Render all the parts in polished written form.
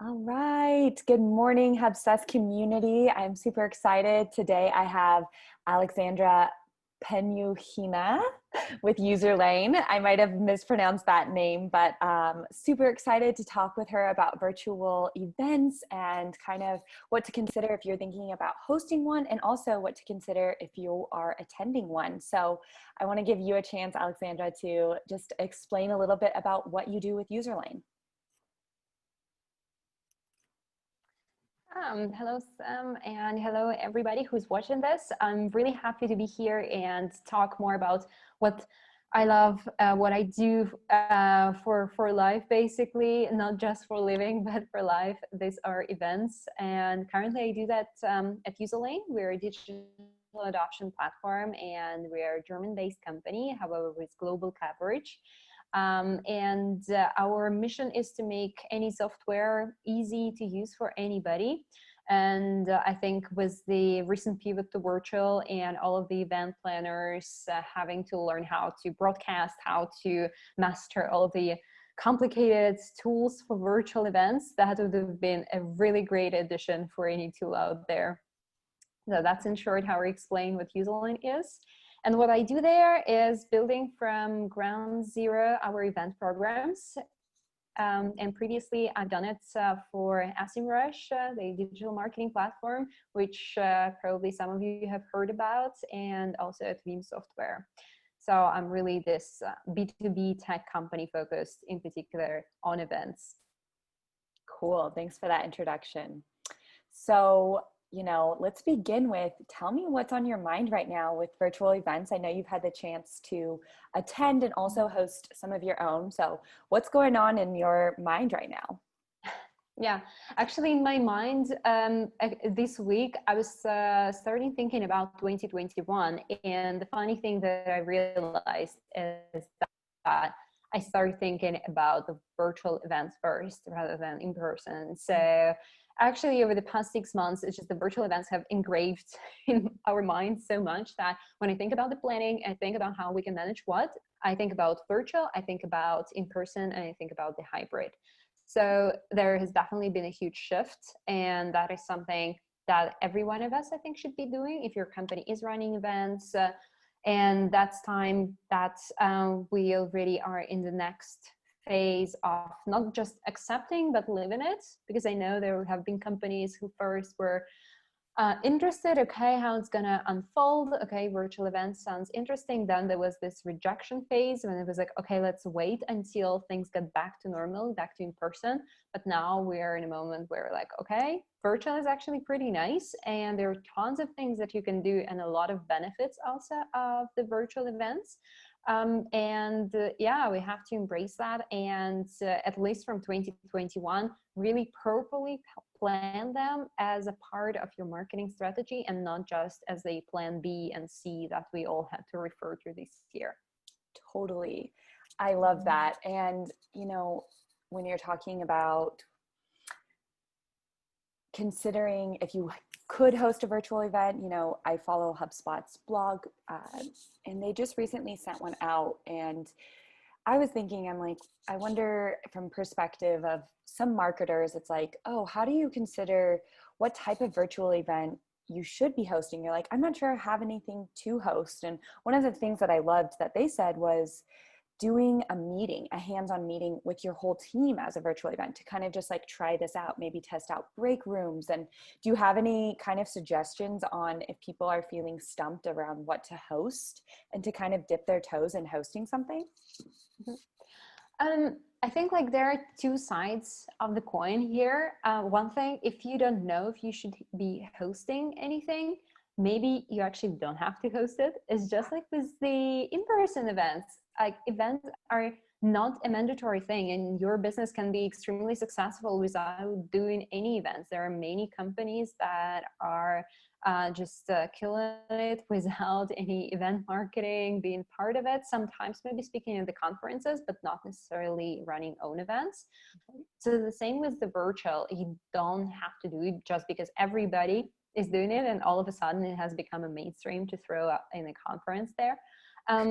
All right. Good morning, Obsessed community. I'm super excited. Today I have Aleksandra Panukhina with Userlane. I might have mispronounced that name, but super excited to talk with her about virtual events and kind of what to consider if you're thinking about hosting one, and also what to consider if you are attending one. So I want to give you a chance, Aleksandra, to just explain a little bit about what you do with Userlane. Hello, Sam, and hello, everybody who's watching this. I'm really happy to be here and talk more about what I love, what I do for life, basically, not just for living, but for life. These are events, and currently I do that at Userlane. We're a digital adoption platform, and we're a German-based company, however, with global coverage. Our mission is to make any software easy to use for anybody. And I think with the recent pivot to virtual and all of the event planners having to learn how to broadcast, how to master all of the complicated tools for virtual events, that would have been a really great addition for any tool out there. So that's in short how I explain what Userlane is. And what I do there is building from ground zero our event programs. And previously, I've done it for SEMrush, the digital marketing platform, which probably some of you have heard about, and also at Veeam Software. So I'm really this B2B tech company focused in particular on events. Cool. Thanks for that introduction. So, let's begin with, tell me what's on your mind right now with virtual events. I know you've had the chance to attend and also host some of your own. So what's going on in your mind right now? Yeah, actually in my mind, this week I was starting thinking about 2021. And the funny thing that I realized is that I started thinking about the virtual events first rather than in person. So actually over the past 6 months, it's just the virtual events have engraved in our minds so much that when I think about the planning, I think about how we can manage what, I think about virtual, I think about in person, and I think about the hybrid. So there has definitely been a huge shift, and that is something that every one of us, I think, should be doing if your company is running events. And that's time that we already are in the next phase of not just accepting, but living it. Because I know there have been companies who first were interested, okay, how it's gonna unfold. Okay, virtual events sounds interesting. Then there was this rejection phase when it was like, okay, let's wait until things get back to normal, back to in person. But now we're in a moment where like, okay, virtual is actually pretty nice, and there are tons of things that you can do and a lot of benefits also of the virtual events. Yeah, we have to embrace that, and at least from 2021, really properly plan them as a part of your marketing strategy and not just as a plan B and C that we all had to refer to this year. Totally. I love that. And, when you're talking about considering if you could host a virtual event, I follow HubSpot's blog, and they just recently sent one out, and I was thinking, I'm like, I wonder from perspective of some marketers, it's like, oh, how do you consider what type of virtual event you should be hosting? You're like, I'm not sure I have anything to host. And one of the things that I loved that they said was doing a meeting, a hands-on meeting with your whole team as a virtual event to kind of just like try this out, maybe test out break rooms. And do you have any kind of suggestions on if people are feeling stumped around what to host and to kind of dip their toes in hosting something? I think like there are two sides of the coin here. One thing, if you don't know if you should be hosting anything, maybe you actually don't have to host it. It's just like with the in-person events. Like events are not a mandatory thing, and your business can be extremely successful without doing any events. There are many companies that are just killing it without any event marketing being part of it. Sometimes maybe speaking at the conferences, but not necessarily running own events. So the same with the virtual. You don't have to do it just because everybody is doing it and all of a sudden it has become a mainstream to throw up in a conference there.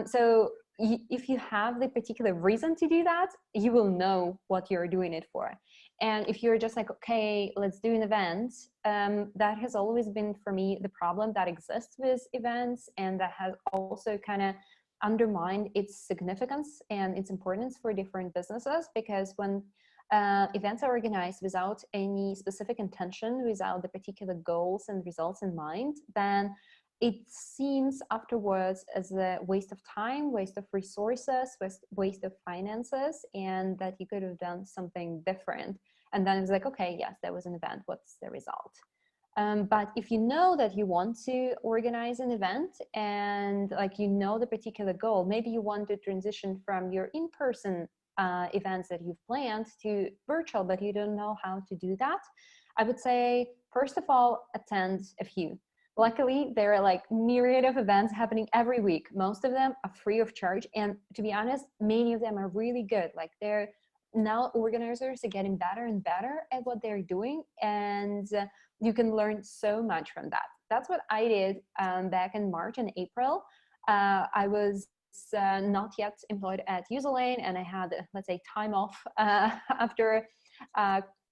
So if you have the particular reason to do that, you will know what you're doing it for. And if you're just like, okay, let's do an event, that has always been for me the problem that exists with events, and that has also kind of undermined its significance and its importance for different businesses. Because when events are organized without any specific intention, without the particular goals and results in mind, then it seems afterwards as a waste of time, waste of resources, waste of finances, and that you could have done something different. And then it's like, okay, yes, there was an event. What's the result? But if you know that you want to organize an event and like you know the particular goal, maybe you want to transition from your in-person events that you've planned to virtual, but you don't know how to do that, I would say, first of all, attend a few. Luckily, there are like myriad of events happening every week. Most of them are free of charge. And to be honest, many of them are really good. Like they're now organizers are getting better and better at what they're doing. And you can learn so much from that. That's what I did back in March and April. I was not yet employed at Userlane, and I had, let's say, time off after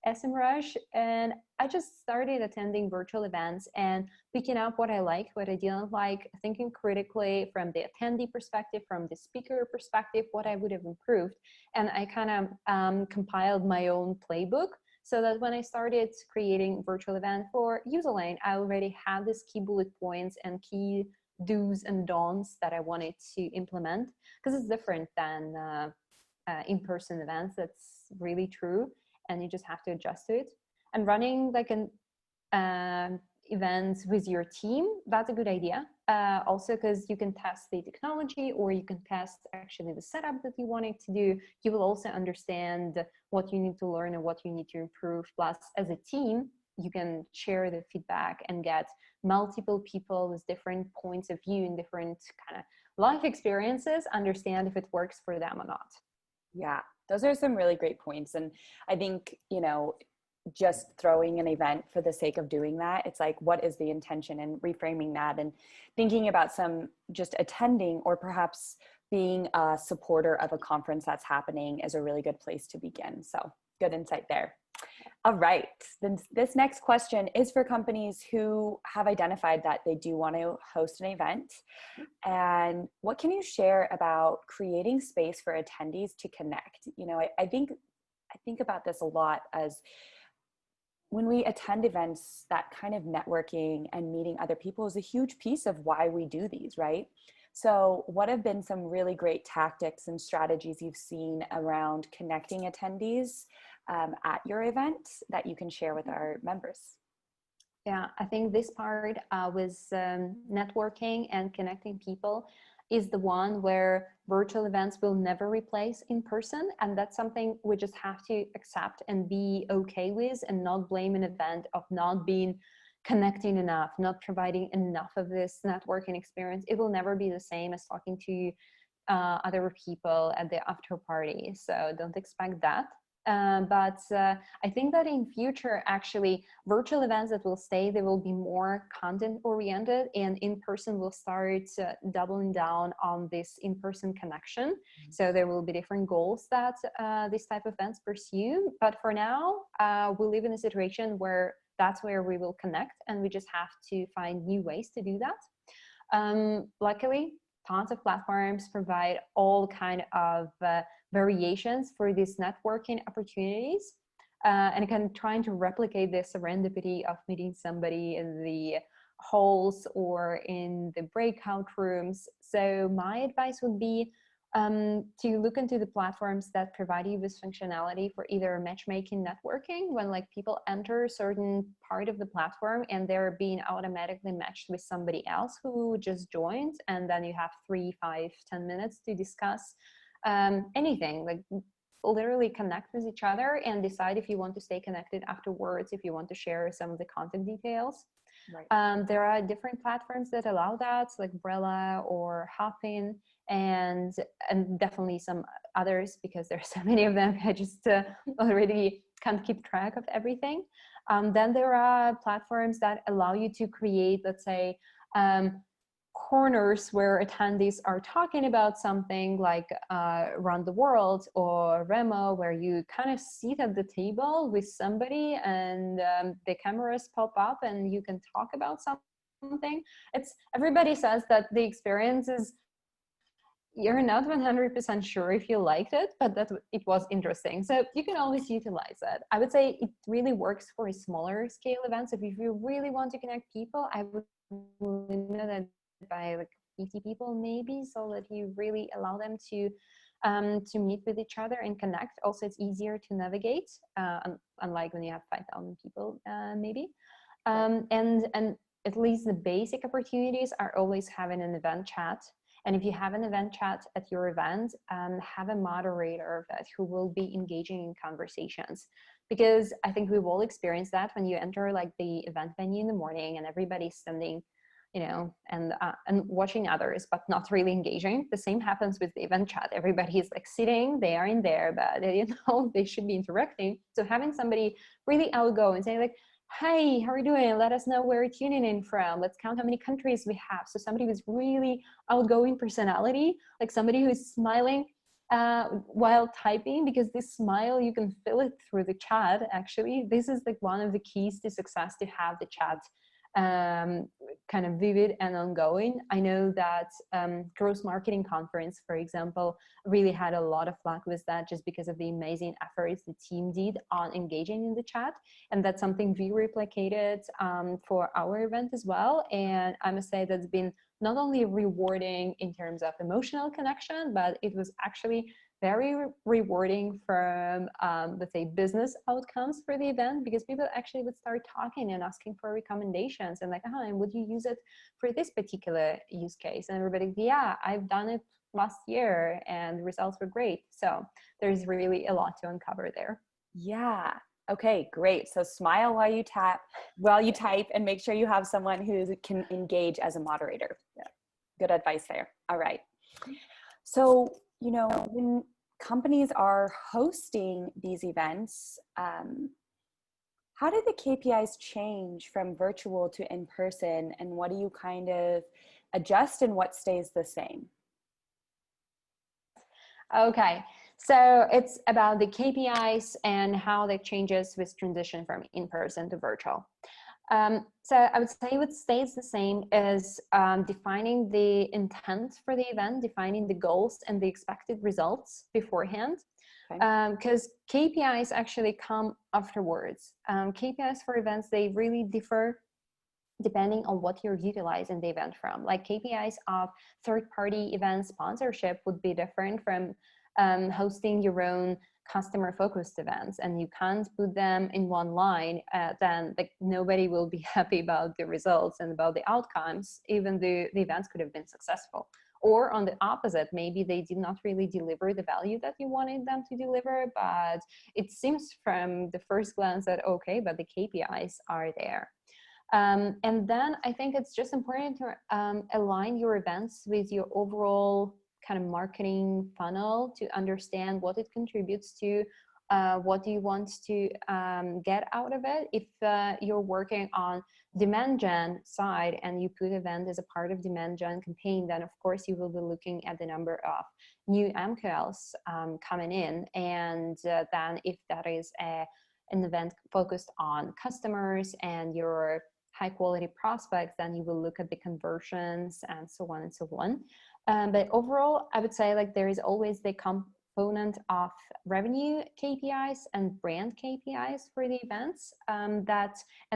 SMrush, and I just started attending virtual events and picking up what I like, what I didn't like, thinking critically from the attendee perspective, from the speaker perspective, what I would have improved. And I kind of compiled my own playbook so that when I started creating virtual event for Userlane, I already had these key bullet points and key do's and don'ts that I wanted to implement, because it's different than in-person events. That's really true. And you just have to adjust to it. And running like an events with your team, that's a good idea. Also, because you can test the technology, or you can test actually the setup that you wanted to do. You will also understand what you need to learn and what you need to improve. Plus, as a team, you can share the feedback and get multiple people with different points of view and different kind of life experiences, understand if it works for them or not. Yeah, those are some really great points. And I think, just throwing an event for the sake of doing that, it's like, what is the intention, and reframing that and thinking about some just attending or perhaps being a supporter of a conference that's happening is a really good place to begin. So good insight there. All right. Then this next question is for companies who have identified that they do want to host an event. And what can you share about creating space for attendees to connect? I think about this a lot as when we attend events, that kind of networking and meeting other people is a huge piece of why we do these, right? So what have been some really great tactics and strategies you've seen around connecting attendees at your event that you can share with our members? Yeah, I think this part with networking and connecting people is the one where virtual events will never replace in person. And that's something we just have to accept and be okay with, and not blame an event of not being connecting enough, not providing enough of this networking experience. It will never be the same as talking to other people at the after party. So don't expect that. But I think that in future, actually, virtual events that will stay, they will be more content oriented, and in person will start doubling down on this in-person connection. So there will be different goals that this type of events pursue. But for now, we live in a situation where that's where we will connect, and we just have to find new ways to do that. Luckily, tons of platforms provide all kind of variations for these networking opportunities, and again, trying to replicate the serendipity of meeting somebody in the halls or in the breakout rooms. So my advice would be to look into the platforms that provide you with functionality for either matchmaking, networking, when like people enter a certain part of the platform and they're being automatically matched with somebody else who just joined, and then you have 3, 5, 10 minutes to discuss anything, like literally connect with each other and decide if you want to stay connected afterwards, if you want to share some of the contact details. Right. There are different platforms that allow that, like Brella or Hopin, and definitely some others, because there's so many of them. I just already can't keep track of everything. Then there are platforms that allow you to create, let's say, corners where attendees are talking about something like around the world, or Remo, where you kind of sit at the table with somebody and the cameras pop up and you can talk about something. Everybody says that the experience is, you're not 100% sure if you liked it, but that it was interesting. So you can always utilize it. I would say it really works for smaller scale events. If you really want to connect people, I would limit it by like 50 people maybe, so that you really allow them to meet with each other and connect. Also, it's easier to navigate, unlike when you have 5,000 people maybe. And at least the basic opportunities are always having an event chat. And if you have an event chat at your event, have a moderator of it who will be engaging in conversations. Because I think we've all experienced that when you enter like the event venue in the morning and everybody's standing, you know, and watching others, but not really engaging. The same happens with the event chat. Everybody is like sitting, they are in there, but you know, they should be interacting. So having somebody really outgo and saying like, "Hey, how are you doing? Let us know where you're tuning in from. Let's count how many countries we have." So somebody with really outgoing personality, like somebody who's smiling while typing, because this smile, you can feel it through the chat. Actually, this is like one of the keys to success, to have the chat kind of vivid and ongoing. I know that Gross Marketing Conference, for example, really had a lot of luck with that, just because of the amazing efforts the team did on engaging in the chat. And that's something we replicated for our event as well. And I must say that's been not only rewarding in terms of emotional connection, but it was actually very rewarding from, let's say, business outcomes for the event, because people actually would start talking and asking for recommendations and like, and would you use it for this particular use case? And everybody, yeah, I've done it last year and the results were great. So there's really a lot to uncover there. Yeah. Okay, great. So smile while you type, and make sure you have someone who can engage as a moderator. Yeah. Good advice there. All right. So, you know, when companies are hosting these events, how did the KPIs change from virtual to in person, and what do you kind of adjust and what stays the same? Okay, so it's about the KPIs and how that changes with transition from in-person to virtual. So I would say what stays the same is defining the intent for the event, defining the goals and the expected results beforehand. Because KPIs actually come afterwards. KPIs for events, they really differ depending on what you're utilizing the event from. Like KPIs of third-party event sponsorship would be different from hosting your own customer-focused events, and you can't put them in one line. Then like nobody will be happy about the results and about the outcomes, even the events could have been successful. Or on the opposite, maybe they did not really deliver the value that you wanted them to deliver, but it seems from the first glance that okay, but the KPIs are there. And then I think it's just important to align your events with your overall kind of marketing funnel to understand what it contributes to, what do you want to get out of it. If you're working on demand gen side and you put event as a part of demand gen campaign, then of course you will be looking at the number of new MQLs coming in. And then if that is an event focused on customers and your high quality prospects, then you will look at the conversions and so on and so on. But overall, I would say like there is always the component of revenue KPIs and brand KPIs for the events, and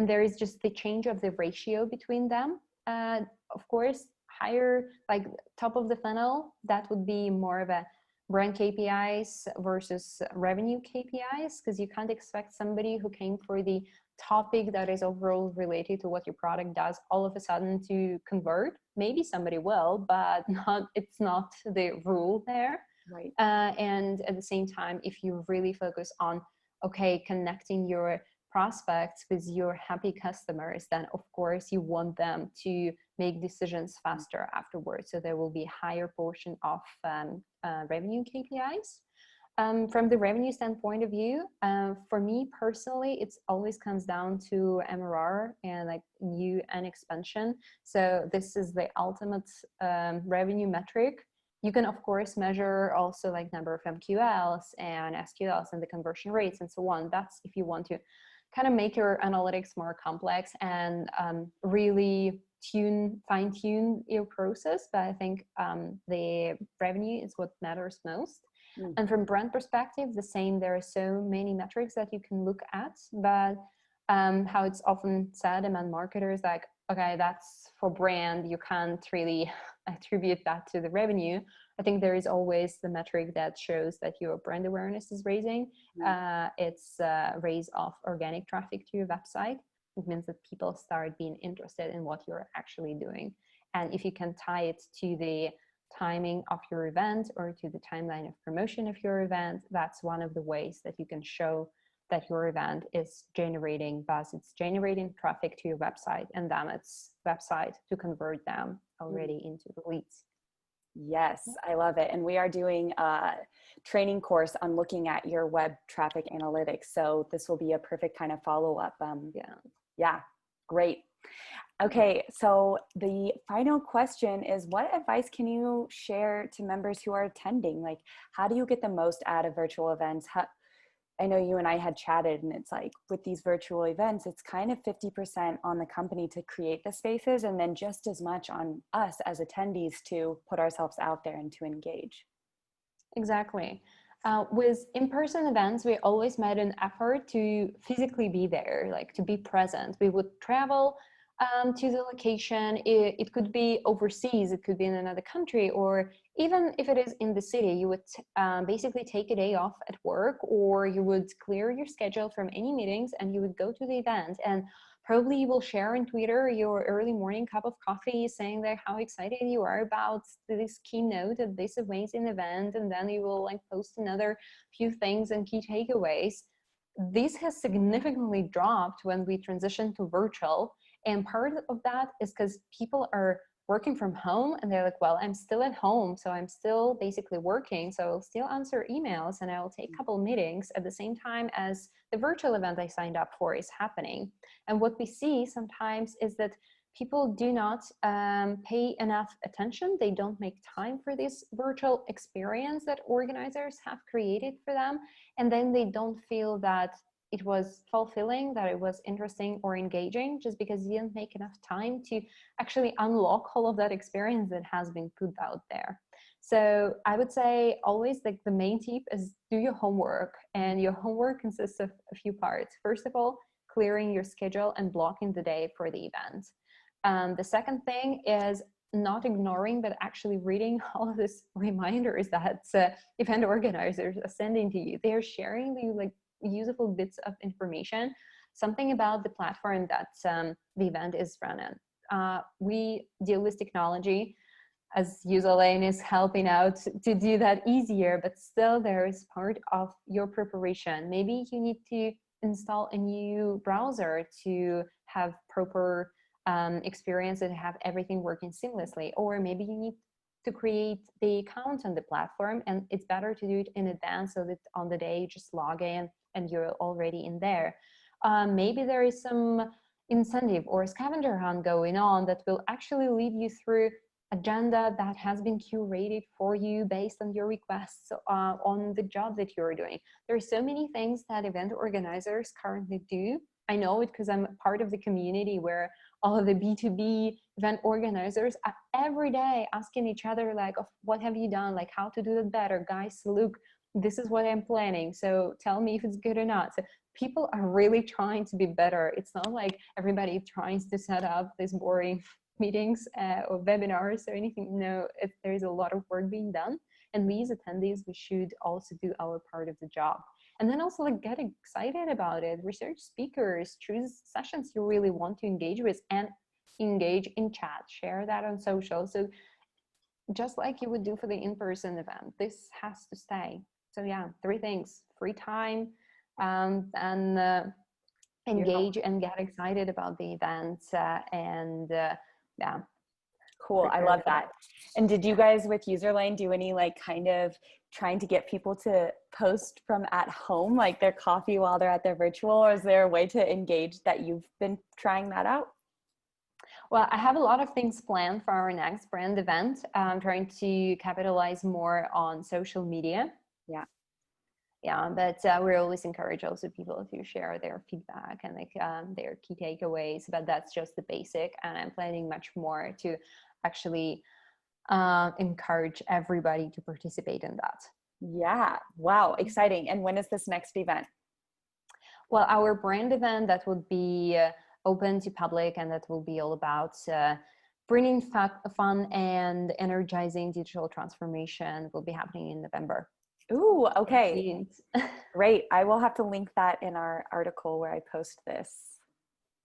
there is just the change of the ratio between them. Of course, higher, like top of the funnel, that would be more of a brand KPIs versus revenue KPIs, because you can't expect somebody who came for the topic that is overall related to what your product does all of a sudden to convert. Maybe somebody will, but it's not the rule there. Right. And at the same time, if you really focus on, okay, connecting your prospects with your happy customers, then of course you want them to make decisions faster afterwards. So there will be a higher portion of revenue KPIs. From the revenue standpoint of view, for me personally, it always comes down to MRR and like new and expansion. So this is the ultimate revenue metric. You can of course measure also like number of MQLs and SQLs and the conversion rates and so on. That's if you want to kind of make your analytics more complex and really fine tune your process. But I think the revenue is what matters most. And from brand perspective, the same. There are so many metrics that you can look at, but how it's often said among marketers, like, okay, that's for brand. You can't really attribute that to the revenue. I think there is always the metric that shows that your brand awareness is raising. It's raise of organic traffic to your website. It means that people start being interested in what you're actually doing. And if you can tie it to the timing of your event or to the timeline of promotion of your event, that's one of the ways that you can show that your event is generating buzz, it's generating traffic to your website, and then it's website to convert them already into the leads. Yes, I love it. And we are doing a training course on looking at your web traffic analytics. So this will be a perfect kind of follow-up. Yeah, great. Okay, so the final question is, what advice can you share to members who are attending? Like, how do you get the most out of virtual events? I know you and I had chatted, and it's like with these virtual events, it's kind of 50% on the company to create the spaces, and then just as much on us as attendees to put ourselves out there and to engage. Exactly. With in-person events, we always made an effort to physically be there, like to be present. We would travel to the location. It could be overseas, it could be in another country, or even if it is in the city, you would basically take a day off at work, or you would clear your schedule from any meetings and you would go to the event. And probably you will share on Twitter your early morning cup of coffee, saying that how excited you are about this keynote at this amazing event, and then you will like post another few things and key takeaways. This has significantly dropped when we transitioned to virtual. And part of that is because people are working from home and they're like, well, I'm still at home, so I'm still basically working, so I'll still answer emails and I'll take a couple meetings at the same time as the virtual event I signed up for is happening. And what we see sometimes is that people do not pay enough attention. They don't make time for this virtual experience that organizers have created for them. And then they don't feel that it was fulfilling, that it was interesting or engaging, just because you didn't make enough time to actually unlock all of that experience that has been put out there. So I would say always, like, the main tip is do your homework, and your homework consists of a few parts. First of all, clearing your schedule and blocking the day for the event. The second thing is not ignoring, but actually reading all of these reminders that event organizers are sending to you. They're sharing the like useful bits of information, something about the platform that the event is run on. We deal with technology, as Userlane is helping out to do that easier, but still there is part of your preparation. Maybe you need to install a new browser to have proper experience and have everything working seamlessly, or maybe you need to create the account on the platform, and it's better to do it in advance so that on the day you just log in and you're already in there. Maybe there is some incentive or scavenger hunt going on that will actually lead you through agenda that has been curated for you based on your requests on the job that you're doing. There are so many things that event organizers currently do. I know it because I'm part of the community where all of the B2B event organizers are every day asking each other, like, oh, what have you done? Like, how to do it better? Guys, look, this is what I'm planning, so tell me if it's good or not. So people are really trying to be better. It's not like everybody tries to set up these boring meetings or webinars or anything. No, there is a lot of work being done, and we as attendees, we should also do our part of the job. And then also, like, get excited about it. Research speakers, choose sessions you really want to engage with, and engage in chat, share that on social. So just like you would do for the in-person event, this has to stay. So yeah, 3 things: free time, and engage and get excited about the event, and yeah. Cool. I love that. And did you guys with Userlane do any like kind of trying to get people to post from at home, like their coffee while they're at their virtual, or is there a way to engage that you've been trying that out? Well, I have a lot of things planned for our next brand event. I'm trying to capitalize more on social media. Yeah. Yeah, but we always encourage also people to share their feedback and like their key takeaways, but that's just the basic. And I'm planning much more to actually encourage everybody to participate in that. Yeah. Wow. Exciting. And when is this next event? Well, our brand event that would be open to public, and that will be all about bringing fun and energizing digital transformation, will be happening in November. Ooh, okay. Great. I will have to link that in our article where I post this.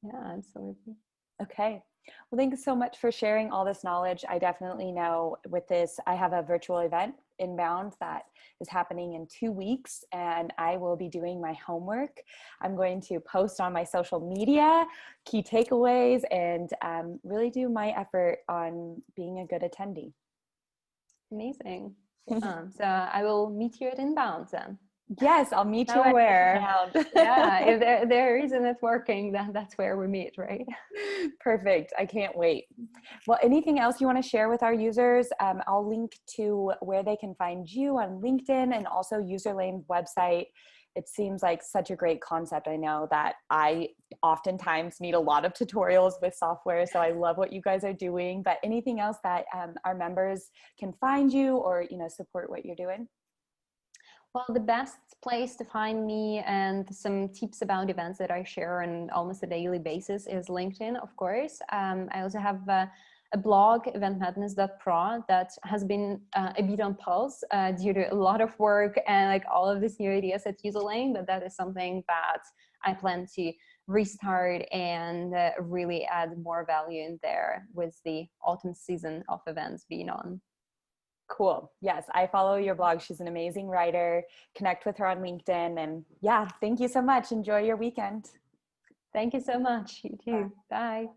Yeah, absolutely. Okay. Well, thanks so much for sharing all this knowledge. I definitely know with this, I have a virtual event inbound that is happening in 2 weeks, and I will be doing my homework. I'm going to post on my social media key takeaways and really do my effort on being a good attendee. Amazing. So I will meet you at Inbound then. Yes, I'll meet you somewhere. Inbound. Yeah, if there is a networking, then that's where we meet, right? Perfect. I can't wait. Well, anything else you want to share with our users? I'll link to where they can find you on LinkedIn and also Userlane's website. It seems like such a great concept. I know that I oftentimes need a lot of tutorials with software, so I love what you guys are doing. But anything else that our members can find you or, support what you're doing? Well, the best place to find me and some tips about events that I share on almost a daily basis is LinkedIn, of course. I also have a blog, eventmadness.pro, that has been a bit on pause due to a lot of work and like all of these new ideas at Userlane, but that is something that I plan to restart and really add more value in there with the autumn season of events being on. Cool. Yes, I follow your blog. She's an amazing writer. Connect with her on LinkedIn. And yeah, thank you so much. Enjoy your weekend. Thank you so much. You too. Bye.